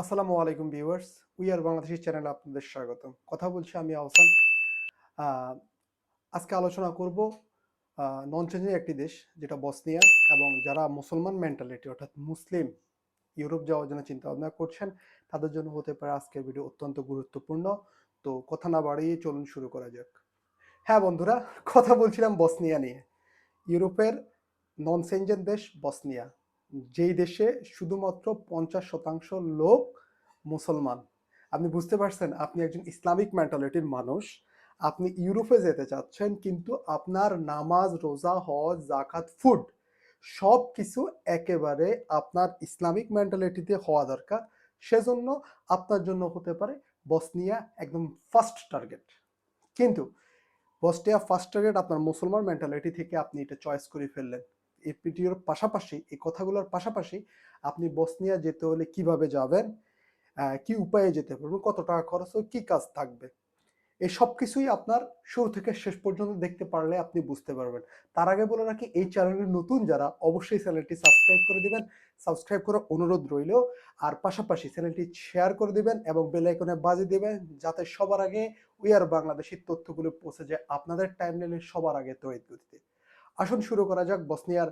আসসালামু আলাইকুম viewers, we are Bangladeshi চ্যানেলে আপনাদের স্বাগতম। কথা বলছি আমি আহসান। আহ, আজকে আলোচনা করব নন চেঞ্জিং একটি দেশ যেটা বসনিয়া, এবং যারা মুসলমান মেন্টালিটি অর্থাৎ মুসলিম ইউরোপ যাওয়ার জন্য চিন্তা ভাবনা করছেন তাদের জন্য হতে পারে আজকের ভিডিও অত্যন্ত গুরুত্বপূর্ণ। তো কথা না বাড়িয়ে চলুন শুরু করা যাক। হ্যাঁ বন্ধুরা, কথা বলছিলাম বসনিয়া নিয়ে। ইউরোপের নন চেঞ্জেন দেশ বসনিয়া, যেই দেশে শুধুমাত্র 50% লোক মুসলমান। আপনি বুঝতে পারছেন, আপনি একজন ইসলামিক মেন্টালিটির মানুষ, আপনি ইউরোপে যেতে চাচ্ছেন, কিন্তু আপনার নামাজ, রোজা, হজ, জাকাত, ফুড সব কিছু একেবারে আপনার ইসলামিক মেন্টালিটিতে হওয়া দরকার। সেজন্য আপনার জন্য হতে পারে বসনিয়া একদম ফার্স্ট টার্গেট। কিন্তু বসনিয়া ফার্স্ট টার্গেট আপনার মুসলমান মেন্টালিটি থেকে আপনি এটা চয়েস করে ফেললেন। এই ভিডিওর পাশাপাশি, এই কথাগুলোর পাশাপাশি আপনি বসনিয়া যেতে হলে কিভাবে যাবেন, কি উপায়ে যেতে পারবেন, কত টাকা খরচ হবে, কি কাজ থাকবে, এই সব কিছুই আপনার শুরু থেকে শেষ পর্যন্ত দেখতে পারলে আপনি বুঝতে পারবেন। তার আগে বলে রাখি, এই চ্যানেলে নতুন যারা অবশ্যই চ্যানেলটি সাবস্ক্রাইব করে দিবেন। সাবস্ক্রাইব করার অনুরোধ রইল। আর পাশাপাশি চ্যানেলটি শেয়ার করে দিবেন এবং বেল আইকনে বাজিয়ে দিবেন, যাতে সবার আগে উই আর বাংলাদেশের তথ্যগুলো পৌঁছে যায় আপনাদের টাইমলাইনে সবার আগে তড়িৎ গতিতে। আসুন শুরু করা যাক বসনিয়ার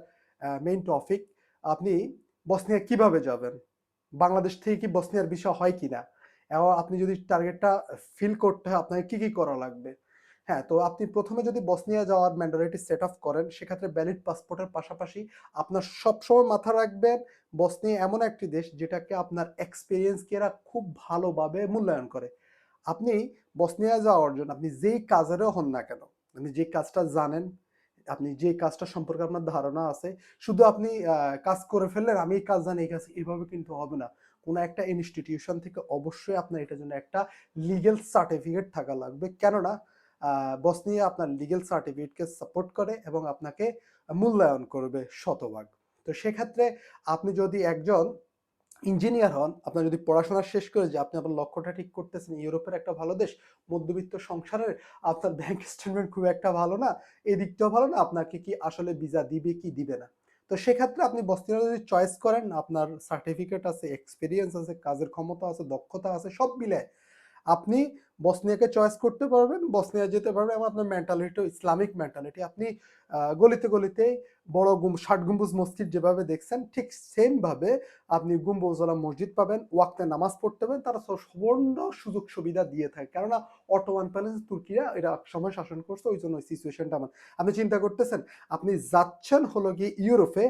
মেইন টপিক। আপনি বসনিয়া কিভাবে যাবেন, বাংলাদেশ থেকে কি বসনিয়ার বিষয় হয় কিনা, এবং আপনি যদি টার্গেটটা ফিল করতে হয় আপনাকে কি কি করা লাগবে। হ্যাঁ, তো আপনি প্রথমে যদি বসনিয়া যাওয়ার মেন্টালিটি সেট আপ করেন, সেক্ষেত্রে ভ্যালিড পাসপোর্টের পাশাপাশি আপনার সবসময় মাথা রাখবেন বসনিয়া এমন একটি দেশ যেটাকে আপনার এক্সপিরিয়েন্সকে এরা খুব ভালোভাবে মূল্যায়ন করে। আপনি বসনিয়া যাওয়ার জন্য আপনি যেই কাজেরও হন না কেন, আপনি যে কাজটা জানেন, আপনি যে কাজটা সম্পর্কে আপনার ধারণা আছে, শুধু আপনি কাজ করে ফেললেন, আমি এই কাজ জানি, এই কাজ, এইভাবে কিন্তু হবে না। কোনো একটা ইনস্টিটিউশন থেকে অবশ্যই আপনার এটার জন্য একটা লিগেল সার্টিফিকেট থাকা লাগবে। কেননা বসনিয়া আপনার লিগেল সার্টিফিকেটকে সাপোর্ট করে এবং আপনাকে মূল্যায়ন করবে শতভাগ। তো সেক্ষেত্রে আপনি যদি একজন ইঞ্জিনিয়ার হন, আপনার যদি পড়াশোনা শেষ করে যে আপনি আপনার লক্ষ্যটা ঠিক করতেছেন ইউরোপের একটা ভালো দেশ, মধ্যবিত্ত সংসারের, আপনার ব্যাংক স্টেটমেন্ট খুব একটা ভালো না, এই দিকটাও ভালো না, আপনাকে কি আসলে ভিসা দিবে কি দিবে না। তো সেক্ষেত্রে আপনি বসনিয়া যদি চয়েস করেন, আপনার সার্টিফিকেট আছে, এক্সপিরিয়েন্স আছে, কাজের ক্ষমতা আছে, দক্ষতা আছে, সব মিলে আপনি বসনিয়াকে চয়েস করতে পারবেন, বসনিয়া যেতে পারবেন। এবং আপনার মেন্টালিটি ইসলামিক মেন্টালিটি, আপনি গলিতে গলিতে বড় ষাট গম্বুজ মসজিদ যেভাবে দেখছেন, ঠিক সেম ভাবে আপনি গম্বুজওয়ালা মসজিদ পাবেন, ওয়াক্তে নামাজ পড়তে পারবেন। তারা সম্পূর্ণ সুযোগ সুবিধা দিয়ে থাকে, কেননা অটোমান প্যালেস তুর্কিরা এরা এক সময় শাসন করছে, ওই জন্য ওই সিচুয়েশনটা আমার। আপনি চিন্তা করতেছেন আপনি যাচ্ছেন হলো গিয়ে ইউরোপে,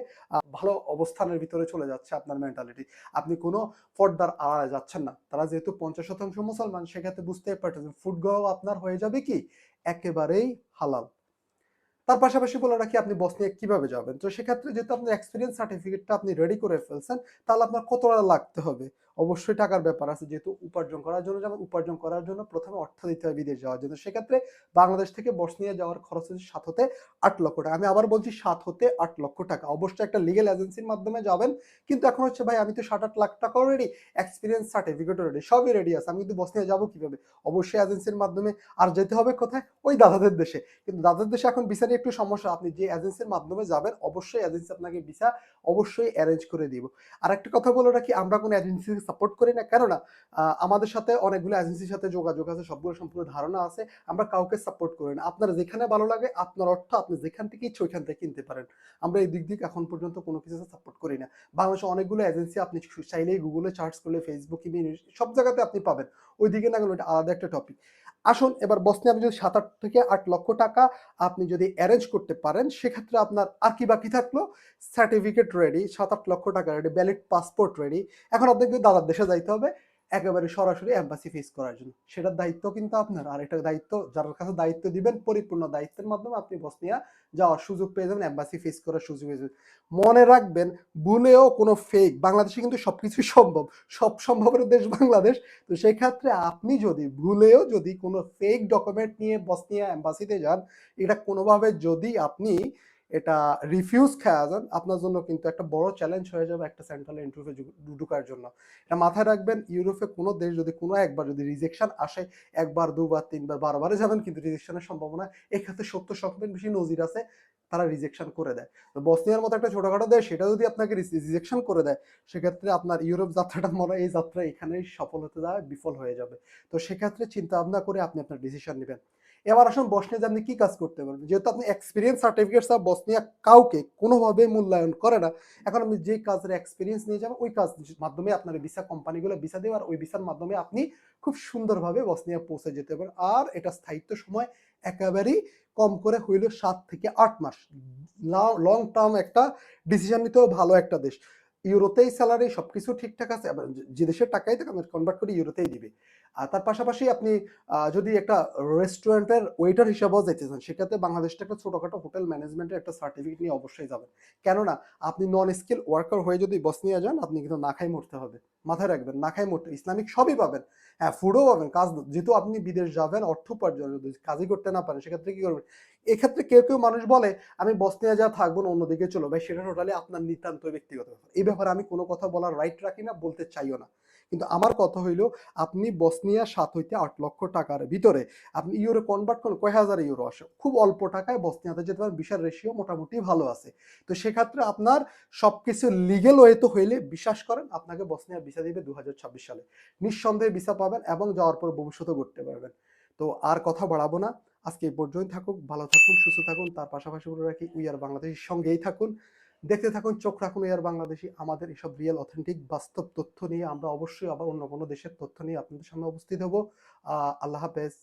ভালো অবস্থানের ভিতরে চলে যাচ্ছে আপনার মেন্টালিটি, আপনি কোনো পর্দার আড়ালে যাচ্ছেন না। তারা যেহেতু 50% মুসলমান, সেক্ষেত্রে বুঝতে পারতেছেন ফুডগুলো আপনার হয়ে যাবে কি একেবারেই হালাল। তার পাশাপাশি বলে রাখি, আপনি বসনিয়া কিভাবে যাবেন। তো সেক্ষেত্রে যেহেতু আপনার এক্সপিরিয়েন্স সার্টিফিকেটটা আপনি রেডি করে ফেলছেন, তাহলে আপনার কত টাকা লাগতে হবে, অবশ্যই টাকার ব্যাপার আছে। যেহেতু উপার্জন করার জন্য যাবেন, উপার্জন করার জন্য প্রথমে অর্থ দিতে হবে বিদেশ যাওয়ার জন্য। সেক্ষেত্রে বাংলাদেশ থেকে বসনিয়া যাওয়ার খরচ হচ্ছে 7 হতে 8 লক্ষ টাকা। আমি আবার বলছি 7 হতে 8 লক্ষ টাকা। অবশ্যই একটা লিগেল এজেন্সির মাধ্যমে যাবেন। কিন্তু এখন হচ্ছে ভাই, আমি তো 7-8 লাখ টাকাও রেডি, এক্সপিরিয়েন্স সার্টিফিকেটও রেডি, সবই রেডি আছে, আমি কিন্তু বসনিয়া যাবো কিভাবে? অবশ্যই এজেন্সির মাধ্যমে। আর যেতে হবে কোথায়? ওই দাদাদের দেশে। কিন্তু দাদার দেশে এখন ভিসা নিয়ে একটু সমস্যা। আপনি যে এজেন্সির মাধ্যমে যাবেন, অবশ্যই এজেন্সি আপনাকে ভিসা অবশ্যই অ্যারেঞ্জ করে দিব। আর একটা কথা বলে রাখি, আমরা কোনো এজেন্সিকে সাপোর্ট করি না, কেননা আমাদের সাথে অনেকগুলো এজেন্সির সাথে যোগাযোগ আছে, সবগুলো সম্পূর্ণ ধারণা আছে। আমরা কাউকে সাপোর্ট করি না। আপনার যেখানে ভালো লাগে, আপনার অর্থ আপনি যেখান থেকে ইচ্ছে ওইখান থেকে কিনতে পারেন। আমরা এই দিক দিয়ে এখন পর্যন্ত কোনো কিছুতে সাপোর্ট করি না। বাংলাদেশে অনেকগুলো এজেন্সি আপনি চাইলেই গুগলে সার্চ করলে, ফেসবুক, ইমেল, সব জায়গাতে আপনি পাবেন। ওই দিকে না গেলে ওটা আলাদা একটা টপিক। আসুন এবার বসনিয়া আপনি যদি 7-8 থেকে 8 লক্ষ টাকা আপনি যদি অ্যারেঞ্জ করতে পারেন, সেক্ষেত্রে আপনার আর কি বাকি থাকলো? সার্টিফিকেট রেডি, 7-8 লক্ষ টাকা রেডি, ভ্যালিড পাসপোর্ট রেডি। এখন আপনাকে দাদার দেশে যাইতে হবে একেবারে সরাসরি এম্বাসি ফেস করার জন্য। সেটার দায়িত্ব কিন্তু আপনার। আর এটা দায়িত্ব যার কাছে দায়িত্ব দিবেন, পরিপূর্ণ দায়িত্বের মাধ্যমে আপনি বসনিয়া যাওয়ার সুযোগ পেয়ে যাবেন, এম্বাসি ফেস করার সুযোগ পেয়ে যাবেন। মনে রাখবেন, ভুলেও কোনো ফেক, বাংলাদেশে কিন্তু সবকিছুই সম্ভব, সব সম্ভবের দেশ বাংলাদেশ। তো সেই ক্ষেত্রে আপনি যদি ভুলেও যদি কোনো ফেক ডকুমেন্ট নিয়ে বসনিয়া এম্বাসিতে যান, এটা কোনোভাবে যদি আপনি এটা রিফিউজ খাওয়া যান, আপনার জন্য কিন্তু একটা বড় চ্যালেঞ্জ হয়ে যাবে একটা সেন্ট্রাল ইন্টারভিউ ঢুকার জন্য। এটা মাথায় রাখবেন, ইউরোপে কোনো দেশ যদি কোনো একবার যদি রিজেকশন আসে, একবার, দুবার, তিনবার, বারবারে যাবেন কিন্তু রিজেকশনের সম্ভাবনা এক্ষেত্রে 70% বেশি নজির আছে তারা রিজেকশন করে দেয়। তো বসনিয়ার মতো একটা ছোটখাটো দেশ সেটা যদি আপনাকে রিজেকশন করে দেয়, সেক্ষেত্রে আপনার ইউরোপ যাত্রাটা মনে হয় এই যাত্রা এখানেই সফল হতে যায়, বিফল হয়ে যাবে। তো সেক্ষেত্রে চিন্তা ভাবনা করে আপনি আপনার ডিসিশন নেবেন। এবার আসুন বসনিয়াতে আপনি কি কাজ করতে পারবেন। যেহেতু আপনি এক্সপিরিয়েন্স সার্টিফিকেট ছাড়া বসনিয়া কাউকে কোনোভাবে মূল্যায়ন করে না, এখন আপনি যে কাজের এক্সপিরিয়েন্স নিয়ে যাবেন ওই কাজ মাধ্যমে আপনার ভিসা কোম্পানিগুলো ভিসা দেবে, আর ওই ভিসার মাধ্যমে আপনি খুব সুন্দরভাবে বসনিয়া পৌঁছে যেতে পারেন। আর এটা স্থায়িত্ব সময় একেবারেই কম করে হইল 7 থেকে 8 মাস। লং টার্ম একটা ডিসিশন নিতেও ভালো একটা দেশ। ইউরোতেই স্যালারি সবকিছু ঠিকঠাক আছে, আবার যে দেশের টাকাই থাকে কনভার্ট করে ইউরোতেই দিবে। আর তার পাশাপাশি আপনি যদি একটা রেস্টুরেন্টের ওয়েটার হিসাবেও যেতে চান, সেক্ষেত্রে বাংলাদেশটা একটা ছোটখাটো হোটেল ম্যানেজমেন্টের একটা সার্টিফিকেট নিয়ে অবশ্যই যাবেন। কেননা আপনি নন স্কিল ওয়ার্কার হয়ে যদি বসনিয়া যান, আপনি কিন্তু না খাই মরতে হবে। মাথায় রাখবেন, না খাই মরতে, ইসলামিক সবই পাবেন, হ্যাঁ ফুডও পাবেন। কাজ যেহেতু আপনি বিদেশ যাবেন অর্থ উপার্জন, যদি কাজই করতে না পারেন সেক্ষেত্রে কি করবেন। এক্ষেত্রে কেউ কেউ মানুষ বলে আমি বসনিয়া যা থাকবো না অন্যদিকে চলো, ভাই সেটা টোটালি আপনার নিতান্ত ব্যক্তিগত ব্যাপার। এই ব্যাপারে আমি কোনো কথা বলার রাইট রাখি না, বলতে চাইও না। কিন্তু আমার কথা হইল, আপনি বসনিয়া 7 হইতে 8 লক্ষ টাকার ভিতরে আপনি ইউরো কনভার্ট করেন, কয় হাজার ইউরো আসে, খুব অল্প টাকায় বসনিয়াতে যেতে পারেন। ভিসার রেশিও মোটামুটি ভালো আছে। তো সেক্ষেত্রে আপনার সবকিছু লিগেল ওয়েতে হইলে বিশ্বাস করেন আপনাকে বসনিয়া ভিসা দিবে 2026 সালে। নিঃসন্দেহে ভিসা পাবেন এবং যাওয়ার পর ভবিষ্যতে করতে পারবেন। তো আর কথা বাড়াবো না, আজকে এই পর্যন্ত থাকুক। ভালো থাকুন, সুস্থ থাকুন। তার পাশাপাশি বলে রাখি, উই আর বাংলাদেশের সঙ্গেই থাকুন, দেখতে থাকুন, চোখ রাখুন উই আর বাংলাদেশি। আমাদের এসব রিয়েল অথেন্টিক বাস্তব তথ্য নিয়ে আমরা অবশ্যই আবার অন্য কোনো দেশের তথ্য নিয়ে আপনাদের সামনে উপস্থিত হব। আল্লাহ হাফেজ।